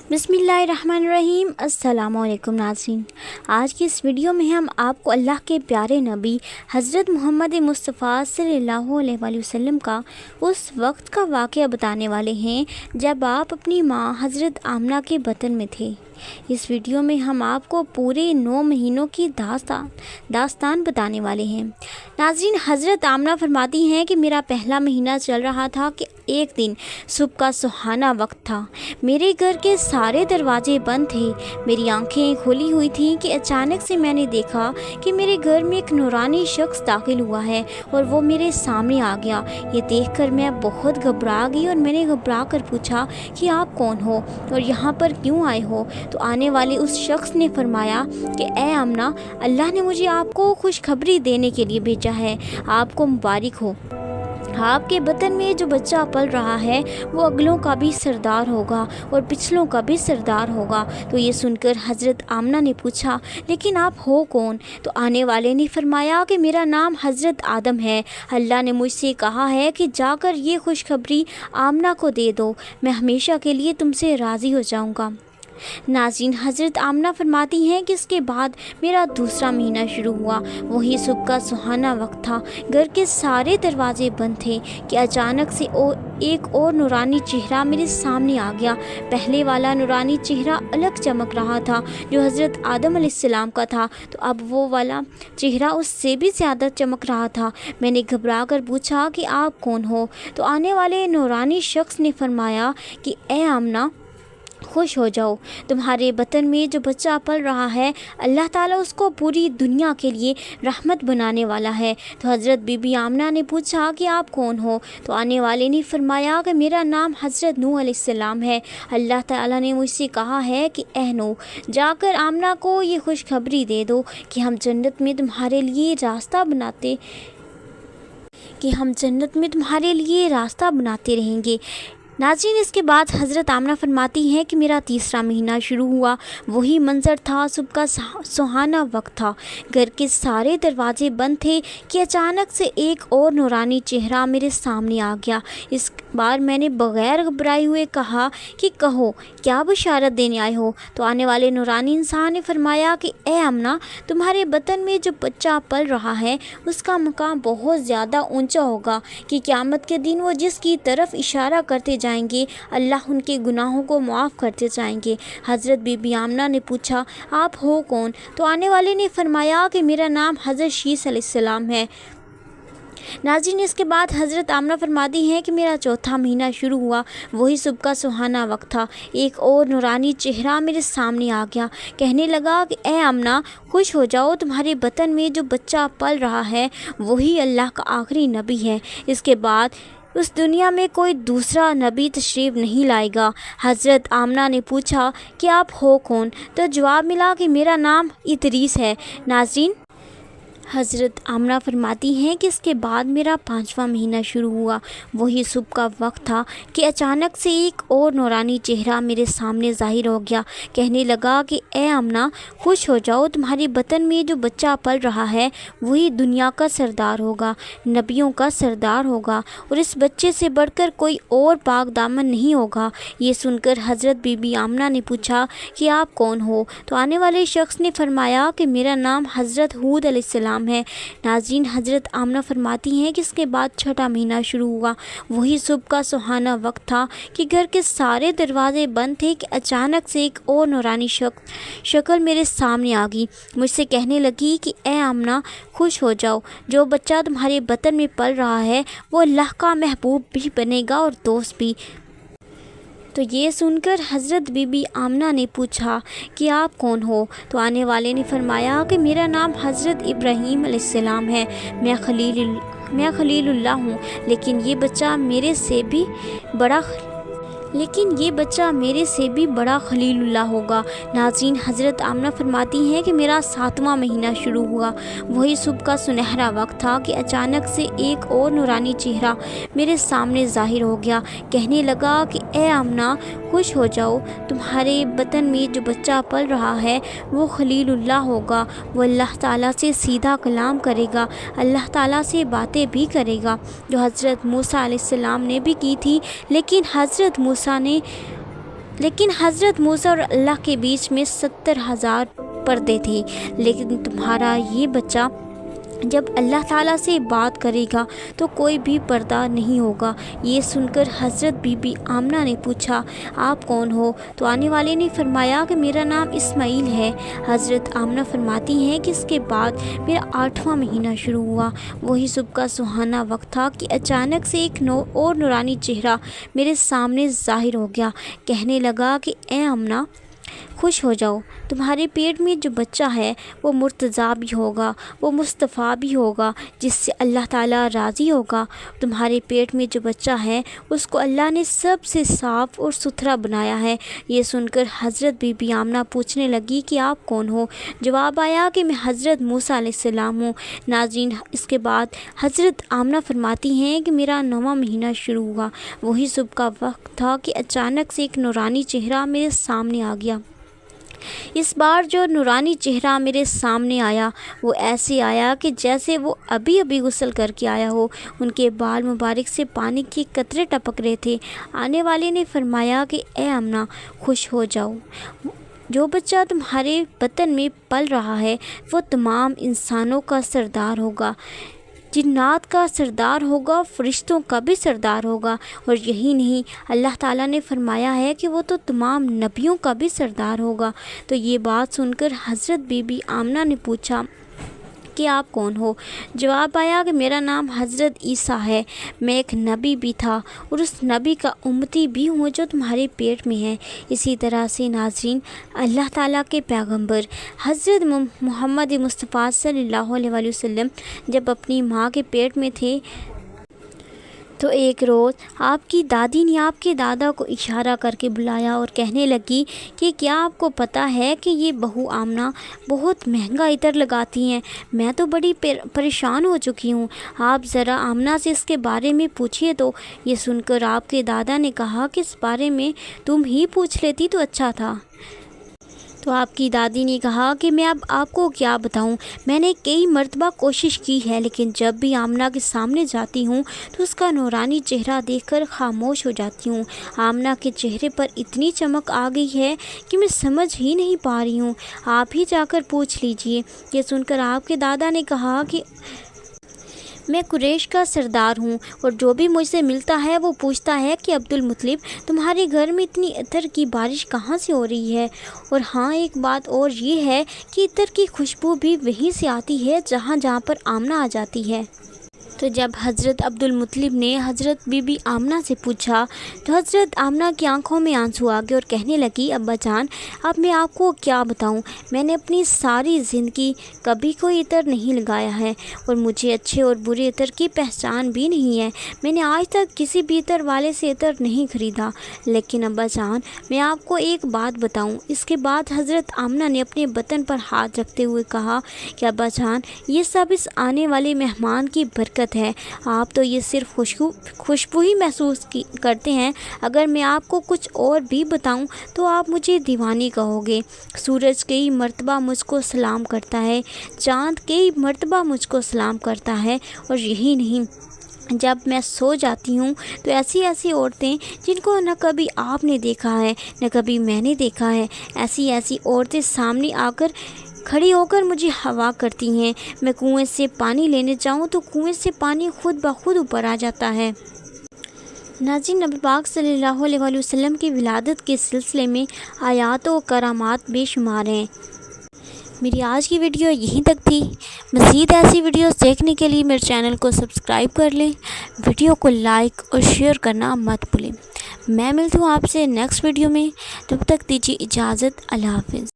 बिस्मिल्लाहिर्रहमानिर्रहीम। अस्सलामु अलैकुम नाज़रीन, आज की इस वीडियो में हम आपको अल्लाह के प्यारे नबी हज़रत मोहम्मद मुस्तफ़ा सल्लल्लाहु अलैहि वसल्लम का उस वक्त का वाक़या बताने वाले हैं जब आप अपनी माँ हज़रत आमना के बतन में थे। इस वीडियो में हम आपको पूरे 9 महीनों की दास्तान बताने वाले हैं। नाज़रीन, हज़रत आमना फरमाती हैं कि मेरा पहला महीना चल रहा था कि एक दिन सुबह का सुहाना वक्त था। मेरे घर के सारे दरवाजे बंद थे। मेरी आंखें खुली हुई थीं कि अचानक से मैंने देखा कि मेरे घर में एक नूरानी शख्स दाखिल हुआ है और वो मेरे सामने आ गया। ये देखकर मैं बहुत घबरा गई और मैंने घबरा कर पूछा कि आप कौन हो और यहाँ पर क्यों आए हो। तो आने वाले उस शख्स ने फरमाया कि ए आमना, अल्लाह ने मुझे आपको खुशखबरी देने के लिए भेजा है। आपको मुबारक हो, आपके बतन में जो बच्चा पल रहा है वो अगलों का भी सरदार होगा और पिछलों का भी सरदार होगा। तो ये सुनकर हज़रत आमना ने पूछा, लेकिन आप हो कौन? तो आने वाले ने फरमाया कि मेरा नाम हज़रत आदम है। अल्लाह ने मुझसे कहा है कि जाकर ये खुशखबरी आमना को दे दो, मैं हमेशा के लिए तुमसे राज़ी हो जाऊँगा। नाज़रीन, हज़रत आमना फरमाती हैं कि इसके बाद मेरा दूसरा महीना शुरू हुआ। वही सुबह का सुहाना वक्त था। घर के सारे दरवाजे बंद थे कि अचानक से एक और नूरानी चेहरा मेरे सामने आ गया। पहले वाला नूरानी चेहरा अलग चमक रहा था जो हज़रत आदम अलैहिस्सलाम का था, तो अब वो वाला चेहरा उससे भी ज़्यादा चमक रहा था। मैंने घबरा कर पूछा कि आप कौन हो? तो आने वाले नूरानी शख्स ने फरमाया कि ए आमना, खुश हो जाओ, तुम्हारे बतन में जो बच्चा पल रहा है अल्लाह ताला उसको पूरी दुनिया के लिए रहमत बनाने वाला है। तो हज़रत बीबी आमना ने पूछा कि आप कौन हो? तो आने वाले ने फरमाया कि मेरा नाम हज़रत नूह अलैहिस्सलाम है। अल्लाह ताला ने मुझसे कहा है कि ए नूह, जाकर आमना को ये खुशखबरी दे दो कि हम जन्नत में तुम्हारे लिए रास्ता बनाते रहेंगे। नाज़रीन, इसके बाद हज़रत आमना फरमाती हैं कि मेरा तीसरा महीना शुरू हुआ। वही मंज़र था, सुबह का सुहाना वक्त था। घर के सारे दरवाजे बंद थे कि अचानक से एक और नूरानी चेहरा मेरे सामने आ गया। इस बार मैंने बग़ैर घबराए हुए कहा कि कहो, क्या बशारत देने आए हो? तो आने वाले नूरानी इंसान ने फरमाया कि ए आमना, तुम्हारे बतन में जो बच्चा पल रहा है उसका मकाम बहुत ज़्यादा ऊंचा होगा कि क़यामत के दिन वो जिसकी तरफ इशारा करते जाएंगे अल्लाह उनके गुनाहों को माफ़ करते जाएंगे। हज़रत बीबी आमना ने पूछा, आप हो कौन? तो आने वाले ने फरमाया कि मेरा नाम हज़रत शीस अलैहिस्सलाम है। नाज़रीन, इसके बाद हज़रत आमना फरमाती हैं कि मेरा चौथा महीना शुरू हुआ। वही सुबह का सुहाना वक्त था। एक और नूरानी चेहरा मेरे सामने आ गया। कहने लगा कि ए आमना, खुश हो जाओ, तुम्हारे बतन में जो बच्चा पल रहा है वही अल्लाह का आखिरी नबी है। इसके बाद उस दुनिया में कोई दूसरा नबी तशरीफ़ नहीं लाएगा। हज़रत आमना ने पूछा कि आप हो कौन? तो जवाब मिला कि मेरा नाम इदरीस है। नाज़रीन, हज़रत आमना फरमाती हैं कि इसके बाद मेरा 5वां महीना शुरू हुआ। वही सुबह का वक्त था कि अचानक से एक और नूरानी चेहरा मेरे सामने ज़ाहिर हो गया। कहने लगा कि ए आमना, खुश हो जाओ, तुम्हारे बतन में जो बच्चा पल रहा है वही दुनिया का सरदार होगा, नबियों का सरदार होगा और इस बच्चे से बढ़कर कोई और पाक दामन नहीं होगा। ये सुनकर हज़रत बीबी आमना ने पूछा कि आप कौन हो? तो आने वाले शख्स ने फरमाया कि मेरा नाम हज़रत हूद अलैहिस्सलाम है। नाज़रीन, हज़रत आमना फरमाती हैं कि इसके बाद 6वां महीना शुरू हुआ। वही सुबह का सुहाना वक्त था कि घर के सारे दरवाजे बंद थे कि अचानक से एक और नूरानी शक्ल मेरे सामने आ गई। मुझसे कहने लगी कि ए आमना, खुश हो जाओ, जो बच्चा तुम्हारे बतन में पल रहा है वो अल्लाह का महबूब भी बनेगा और दोस्त भी। तो ये सुनकर हज़रत बीबी आमना ने पूछा कि आप कौन हो? तो आने वाले ने फरमाया कि मेरा नाम हज़रत इब्राहीम अलैहिस्सलाम है। मैं खलीलुल्लाह हूँ, लेकिन ये बच्चा मेरे से भी बड़ा खलीलुल्लाह होगा। नाज़रीन, हज़रत आमना फरमाती हैं कि मेरा 7वां महीना शुरू हुआ। वही सुबह का सुनहरा वक्त था कि अचानक से एक और नूरानी चेहरा मेरे सामने ज़ाहिर हो गया। कहने लगा कि ए आमना, खुश हो जाओ, तुम्हारे बतन में जो बच्चा पल रहा है वो खलीलुल्लाह होगा। वो अल्लाह ताला से सीधा कलाम करेगा, अल्लाह ताला से बातें भी करेगा, जो हज़रत मूसा अलैहिस्सलाम ने भी की थी। लेकिन हज़रत मूसा ने لیکن حضرت موسیٰ اور اللہ کے بیچ میں 70,000 پردے تھے، لیکن تمہارا یہ بچہ جب اللہ تعالیٰ سے بات کرے گا تو کوئی بھی پردہ نہیں ہوگا۔ یہ سن کر حضرت بی بی آمنہ نے پوچھا، آپ کون ہو؟ تو آنے والے نے فرمایا کہ میرا نام اسماعیل ہے۔ حضرت آمنہ فرماتی ہیں کہ اس کے بعد میرا 8واں مہینہ شروع ہوا۔ وہی صبح کا سہانا وقت تھا کہ اچانک سے ایک اور نورانی چہرہ میرے سامنے ظاہر ہو گیا۔ کہنے لگا کہ اے آمنہ، خوش ہو جاؤ، تمہارے پیٹ میں جو بچہ ہے وہ مرتضیٰ بھی ہوگا، وہ مصطفیٰ بھی ہوگا جس سے اللہ تعالیٰ راضی ہوگا۔ تمہارے پیٹ میں جو بچہ ہے اس کو اللہ نے سب سے صاف اور ستھرا بنایا ہے۔ یہ سن کر حضرت بی بی آمنہ پوچھنے لگی کہ آپ کون ہو؟ جواب آیا کہ میں حضرت موسیٰ علیہ السلام ہوں۔ ناظرین، اس کے بعد حضرت آمنہ فرماتی ہیں کہ میرا 9واں مہینہ شروع ہوا۔ وہی صبح کا وقت تھا کہ اچانک سے ایک نورانی چہرہ میرے سامنے آ گیا۔ اس بار جو نورانی چہرہ میرے سامنے آیا وہ ایسے آیا کہ جیسے وہ ابھی ابھی غسل کر کے آیا ہو۔ ان کے بال مبارک سے پانی کے قطرے ٹپک رہے تھے۔ آنے والے نے فرمایا کہ اے آمنہ، خوش ہو جاؤ، جو بچہ تمہارے بطن میں پل رہا ہے وہ تمام انسانوں کا سردار ہوگا، جنات کا سردار ہوگا، فرشتوں کا بھی سردار ہوگا، اور یہی نہیں، اللہ تعالیٰ نے فرمایا ہے کہ وہ تو تمام نبیوں کا بھی سردار ہوگا۔ تو یہ بات سن کر حضرت بی بی آمنہ نے پوچھا کہ آپ کون ہو؟ جواب آیا کہ میرا نام حضرت عیسیٰ ہے، میں ایک نبی بھی تھا اور اس نبی کا امتی بھی ہوں جو تمہارے پیٹ میں ہے۔ اسی طرح سے ناظرین، اللہ تعالیٰ کے پیغمبر حضرت محمد مصطفیٰ صلی اللہ علیہ وآلہ وسلم جب اپنی ماں کے پیٹ میں تھے تو ایک روز آپ کی دادی نے آپ کے دادا کو اشارہ کر کے بلایا اور کہنے لگی کہ کیا آپ کو پتہ ہے کہ یہ بہو آمنہ بہت مہنگا عطر لگاتی ہیں؟ میں تو بڑی پریشان ہو چکی ہوں، آپ ذرا آمنہ سے اس کے بارے میں پوچھیے تو۔ یہ سن کر آپ کے دادا نے کہا کہ اس بارے میں تم ہی پوچھ لیتی تو اچھا تھا۔ تو آپ کی دادی نے کہا کہ میں اب آپ کو کیا بتاؤں، میں نے کئی مرتبہ کوشش کی ہے، لیکن جب بھی آمنہ کے سامنے جاتی ہوں تو اس کا نورانی چہرہ دیکھ کر خاموش ہو جاتی ہوں۔ آمنہ کے چہرے پر اتنی چمک آ گئی ہے کہ میں سمجھ ہی نہیں پا رہی ہوں، آپ ہی جا کر پوچھ لیجئے۔ یہ سن کر آپ کے دادا نے کہا کہ میں قریش کا سردار ہوں اور جو بھی مجھ سے ملتا ہے وہ پوچھتا ہے کہ عبد المطلب، تمہارے گھر میں اتنی عطر کی بارش کہاں سے ہو رہی ہے؟ اور ہاں، ایک بات اور یہ ہے کہ عطر کی خوشبو بھی وہیں سے آتی ہے جہاں پر آمنہ آ جاتی ہے۔ تو جب حضرت عبد المطلب نے حضرت بی بی آمنہ سے پوچھا تو حضرت آمنہ کی آنکھوں میں آنسو آ گئے اور کہنے لگی، ابا جان، اب میں آپ کو کیا بتاؤں، میں نے اپنی ساری زندگی کبھی کوئی عطر نہیں لگایا ہے اور مجھے اچھے اور برے عطر کی پہچان بھی نہیں ہے۔ میں نے آج تک کسی بھی عطر والے سے عطر نہیں خریدا۔ لیکن ابا جان، میں آپ کو ایک بات بتاؤں۔ اس کے بعد حضرت آمنہ نے اپنے بطن پر ہاتھ رکھتے ہوئے کہا کہ ابا جان، یہ سب اس آنے والے مہمان کی برکت ہے، آپ تو یہ صرف خوشبو ہی محسوس کرتے ہیں، اگر میں آپ کو کچھ اور بھی بتاؤں تو آپ مجھے دیوانی کہو گے۔ سورج کئی مرتبہ مجھ کو سلام کرتا ہے، چاند کئی مرتبہ مجھ کو سلام کرتا ہے، اور یہی نہیں، جب میں سو جاتی ہوں تو ایسی عورتیں جن کو نہ کبھی آپ نے دیکھا ہے نہ کبھی میں نے دیکھا ہے، ایسی عورتیں سامنے آ کر کھڑی ہو کر مجھے ہوا کرتی ہیں۔ میں کنویں سے پانی لینے جاؤں تو کنویں سے پانی خود بخود اوپر آ جاتا ہے۔ ناظرین، نبی پاک صلی اللہ علیہ وآلہ وسلم کی ولادت کے سلسلے میں آیات و کرامات بے شمار ہیں۔ میری آج کی ویڈیو یہیں تک تھی۔ مزید ایسی ویڈیوز دیکھنے کے لیے میرے چینل کو سبسکرائب کر لیں، ویڈیو کو لائک اور شیئر کرنا مت بھولیں۔ میں ملتی ہوں آپ سے نیکسٹ ویڈیو میں، تب تک دیجیے اجازت، اللہ حافظ۔